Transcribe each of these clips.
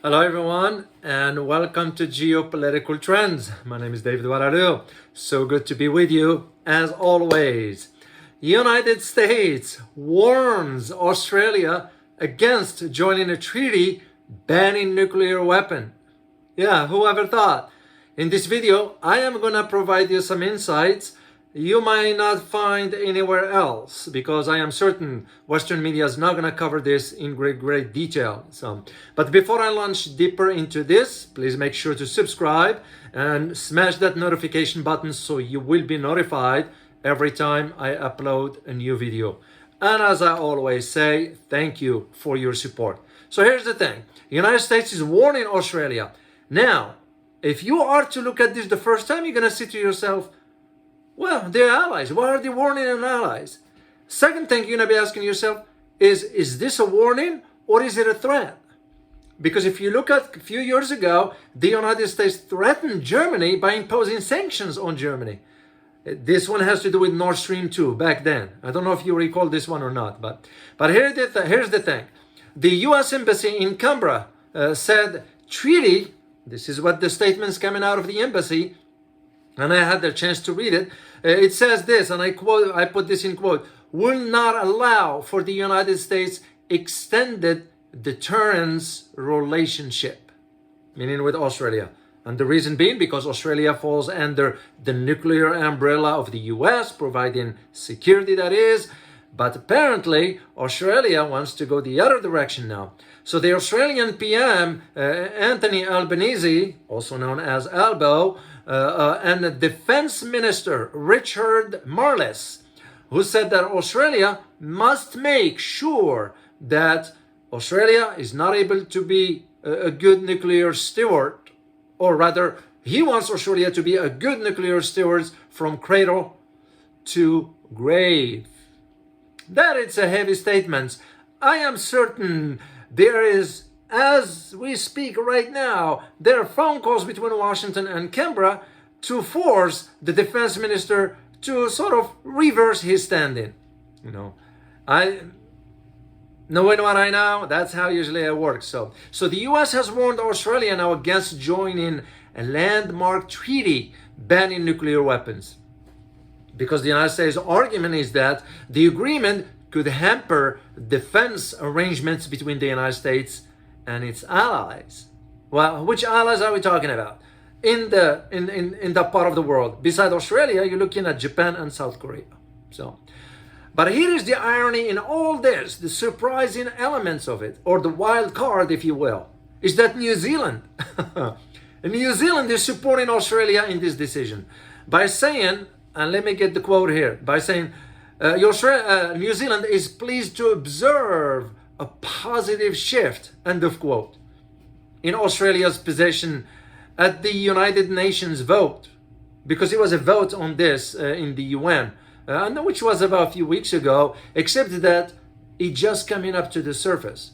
Hello everyone and welcome to Geopolitical Trends. My name is David Oualaalou. So good to be with you as always. United States warns Australia against joining a treaty banning nuclear weapon. Yeah, whoever thought? In this video, I am gonna provide you some insights you might not find anywhere else because I am certain Western media is not going to cover this in great detail. But before I launch deeper into this, please make sure to subscribe and smash that notification button so you will be notified every time I upload a new video. And as I always say, thank you for your support. So here's the thing. The United States is warning Australia. Now, if you are to look at this the first time, you're going to say to yourself, well, they're allies. Why are they warning an allies? Second thing you're going to be asking yourself is this a warning or is it a threat? Because if you look at a few years ago, the United States threatened Germany by imposing sanctions on Germany. This one has to do with Nord Stream 2 back then. I don't know if you recall this one or not, but here's the thing. The U.S. Embassy in Canberra said treaty, this is what the statement's coming out of the embassy, and I had the chance to read it. It says this, and I put this in quote, will not allow for the United States extended deterrence relationship, meaning with Australia. And the reason being because Australia falls under the nuclear umbrella of the US, providing security that is. But apparently, Australia wants to go the other direction now. So the Australian PM, Anthony Albanese, also known as Albo, and the Defense Minister, Richard Marles, who said that Australia must make sure that Australia is not able to be a good nuclear steward, or rather, he wants Australia to be a good nuclear steward from cradle to grave. That is a heavy statement. I am certain there is, as we speak right now, there are phone calls between Washington and Canberra to force the defense minister to sort of reverse his standing. Knowing what I know, that's how usually it works. So the US has warned Australia now against joining a landmark treaty banning nuclear weapons, because the United States' argument is that the agreement could hamper defense arrangements between the United States and its allies. Well, which allies are we talking about? In that part of the world, beside Australia, you're looking at Japan and South Korea. But here is the irony in all this, the surprising elements of it, or the wild card, if you will, is that New Zealand, New Zealand is supporting Australia in this decision by saying, and let me get the quote here, by saying, New Zealand is pleased to observe a positive shift, end of quote, in Australia's position at the United Nations vote, because it was a vote on this in the UN, which was about a few weeks ago, except that it just coming up to the surface,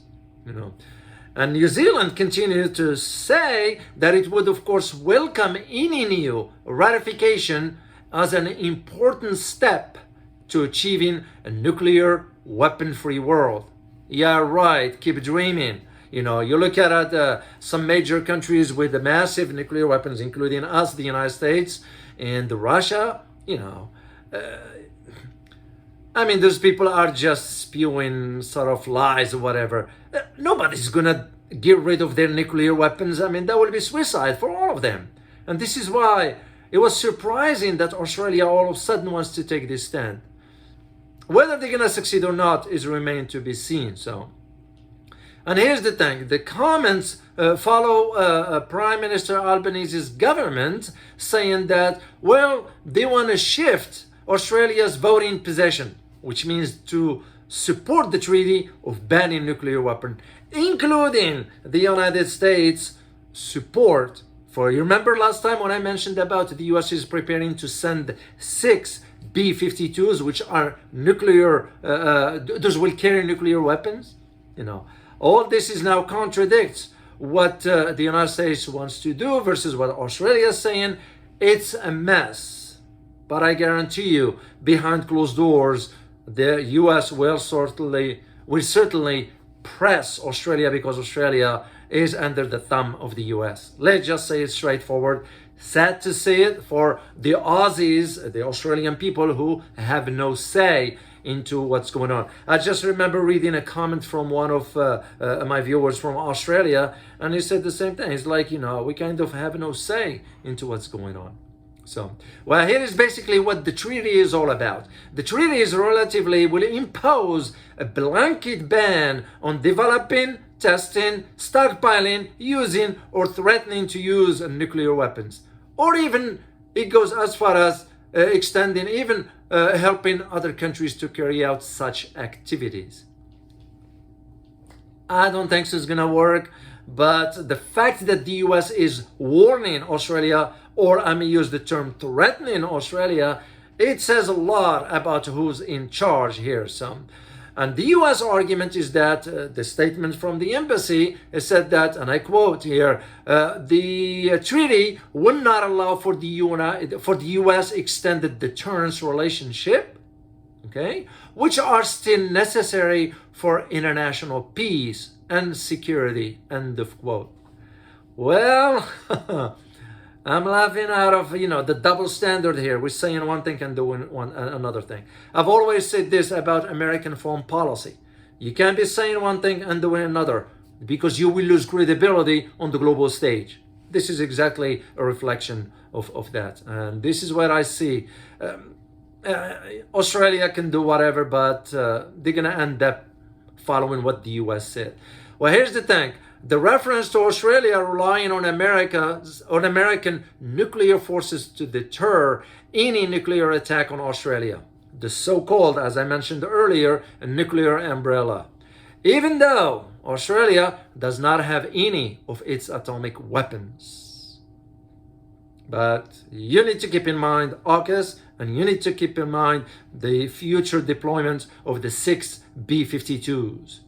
And New Zealand continued to say that it would, of course, welcome any new ratification as an important step to achieving a nuclear weapon-free world. Yeah, right, keep dreaming. You look at some major countries with the massive nuclear weapons, including us, the United States, and Russia, those people are just spewing sort of lies or whatever. Nobody's gonna get rid of their nuclear weapons. That will be suicide for all of them. And this is why it was surprising that Australia all of a sudden wants to take this stand. Whether they're gonna succeed or not is remain to be seen. And here's the thing, the comments follow Prime Minister Albanese's government saying that, well, they want to shift Australia's voting position, which means to support the treaty of banning nuclear weapons, including the United States support for, you remember last time when I mentioned about the US is preparing to send 6 B-52s, which are nuclear, those will carry nuclear weapons, All this is now contradicts what the United States wants to do versus what Australia is saying. It's a mess. But I guarantee you, behind closed doors, the US will certainly press Australia because Australia is under the thumb of the US. Let's just say it straightforward. Sad to see it for the Aussies, the Australian people who have no say into what's going on. I just remember reading a comment from one of my viewers from Australia, and he said the same thing. He's like, we kind of have no say into what's going on. So, well, here is basically what the treaty is all about. The treaty is will impose a blanket ban on developing, testing, stockpiling, using, or threatening to use nuclear weapons. Or even, it goes as far as extending, even helping other countries to carry out such activities. I don't think so it's gonna work, but the fact that the US is warning Australia, or I may use the term threatening Australia, it says a lot about who's in charge here. And the US argument is that the statement from the embassy said that, and I quote here, the treaty would not allow for the US extended deterrence relationship, okay, which are still necessary for international peace and security, end of quote. Well, I'm laughing out of, the double standard here. We're saying one thing and doing another thing. I've always said this about American foreign policy. You can't be saying one thing and doing another because you will lose credibility on the global stage. This is exactly a reflection of that. And this is where I see Australia can do whatever, but they're going to end up following what the US said. Well, here's the thing. The reference to Australia relying on American nuclear forces to deter any nuclear attack on Australia. The so-called, as I mentioned earlier, nuclear umbrella. Even though Australia does not have any of its atomic weapons. But you need to keep in mind AUKUS, and you need to keep in mind the future deployment of the 6 B-52s.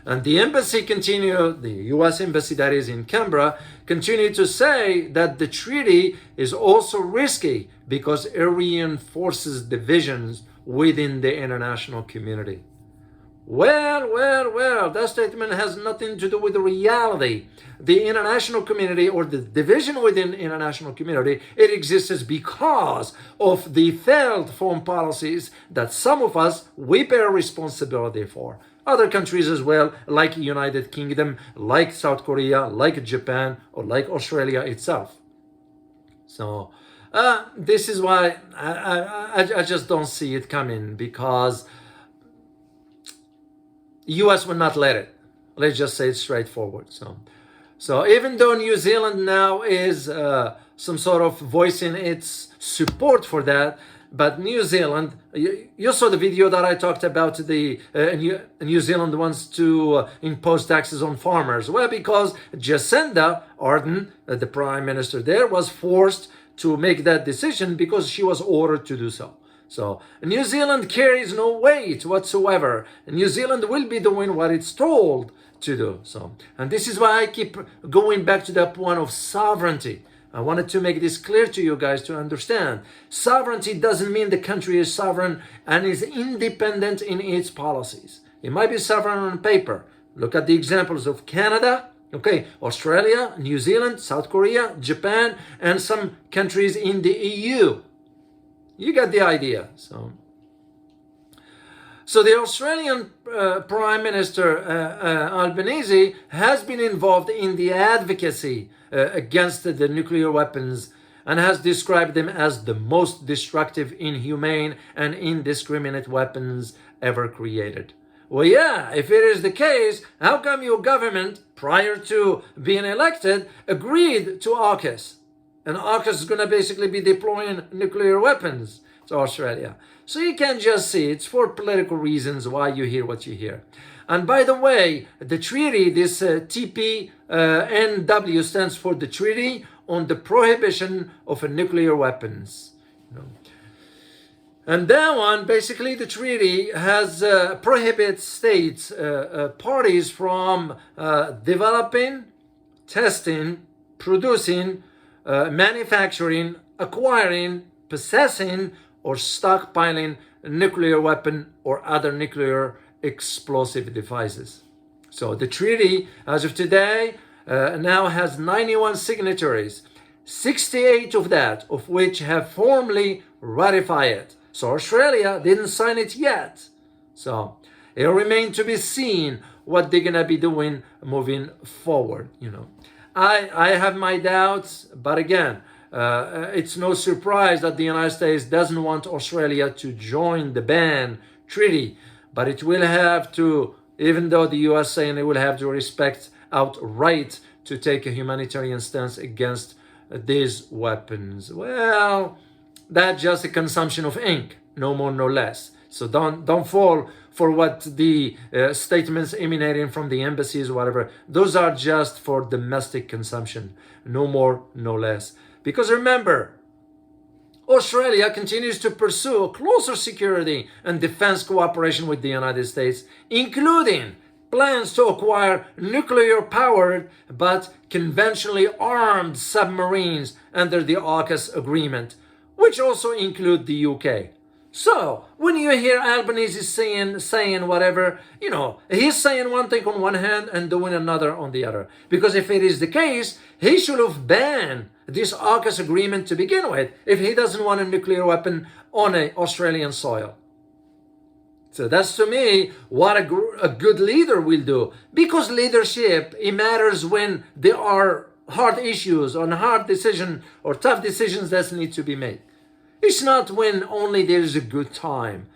And the embassy continued, the US embassy that is in Canberra, continued to say that the treaty is also risky because it reinforces divisions within the international community. Well, that statement has nothing to do with the reality. The international community, or the division within the international community, it exists because of the failed foreign policies that some of us, we bear responsibility for. Other countries as well, like United Kingdom, like South Korea, like Japan, or like Australia itself. So this is why I just don't see it coming, because US will not let it. Let's just say it straightforward. So even though New Zealand now is some sort of voicing its support for that, but New Zealand, you saw the video that I talked about, the New Zealand wants to impose taxes on farmers. Well, because Jacinda Ardern, the prime minister there, was forced to make that decision because she was ordered to do so. So New Zealand carries no weight whatsoever. New Zealand will be doing what it's told to do. And this is why I keep going back to that point of sovereignty. I wanted to make this clear to you guys to understand. Sovereignty doesn't mean the country is sovereign and is independent in its policies. It might be sovereign on paper. Look at the examples of Canada, Australia, New Zealand, South Korea, Japan, and some countries in the EU. You get the idea. So the Australian Prime Minister Albanese has been involved in the advocacy against the nuclear weapons and has described them as the most destructive, inhumane, and indiscriminate weapons ever created. Well, yeah, if it is the case, how come your government, prior to being elected, agreed to AUKUS? And AUKUS is going to basically be deploying nuclear weapons to Australia. So you can just see it's for political reasons why you hear what you hear. And by the way, the treaty, this TPNW stands for the Treaty on the Prohibition of Nuclear Weapons. And that one, basically the treaty has prohibits states, parties from developing, testing, producing, manufacturing, acquiring, possessing, or stockpiling nuclear weapon or other nuclear explosive devices. So the treaty, as of today, now has 91 signatories, 68 of which have formally ratified it. So Australia didn't sign it yet. So it'll remain to be seen what they're gonna be doing moving forward. I have my doubts, but again, it's no surprise that the United States doesn't want Australia to join the ban treaty, but it will have to, even though the US saying it will have to respect outright to take a humanitarian stance against these weapons. Well, that's just a consumption of ink, no more, no less. So don't fall for what the statements emanating from the embassies or whatever. Those are just for domestic consumption, no more, no less. Because remember, Australia continues to pursue closer security and defense cooperation with the United States, including plans to acquire nuclear-powered but conventionally armed submarines under the AUKUS agreement, which also include the UK. So, when you hear Albanese saying whatever, he's saying one thing on one hand and doing another on the other. Because if it is the case, he should have banned this AUKUS agreement to begin with if he doesn't want a nuclear weapon on an Australian soil. So that's, to me, what a good leader will do. Because leadership, it matters when there are hard issues or hard decisions or tough decisions that need to be made. It's not when only there is a good time,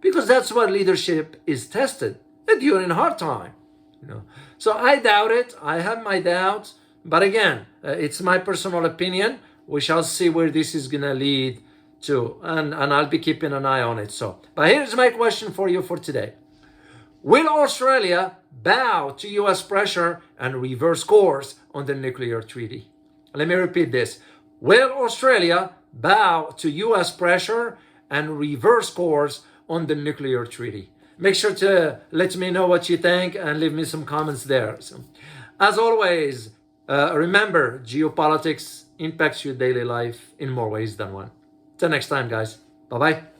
because that's what leadership is tested during hard time, So I doubt it. I have my doubts. But again, it's my personal opinion. We shall see where this is going to lead to. And I'll be keeping an eye on it. But here's my question for you for today. Will Australia bow to US pressure and reverse course on the nuclear treaty? Let me repeat this. Will Australia bow to US pressure and reverse course on the nuclear treaty? Make sure to let me know what you think and leave me some comments there. So, as always, remember, geopolitics impacts your daily life in more ways than one. Till next time, guys. Bye-bye.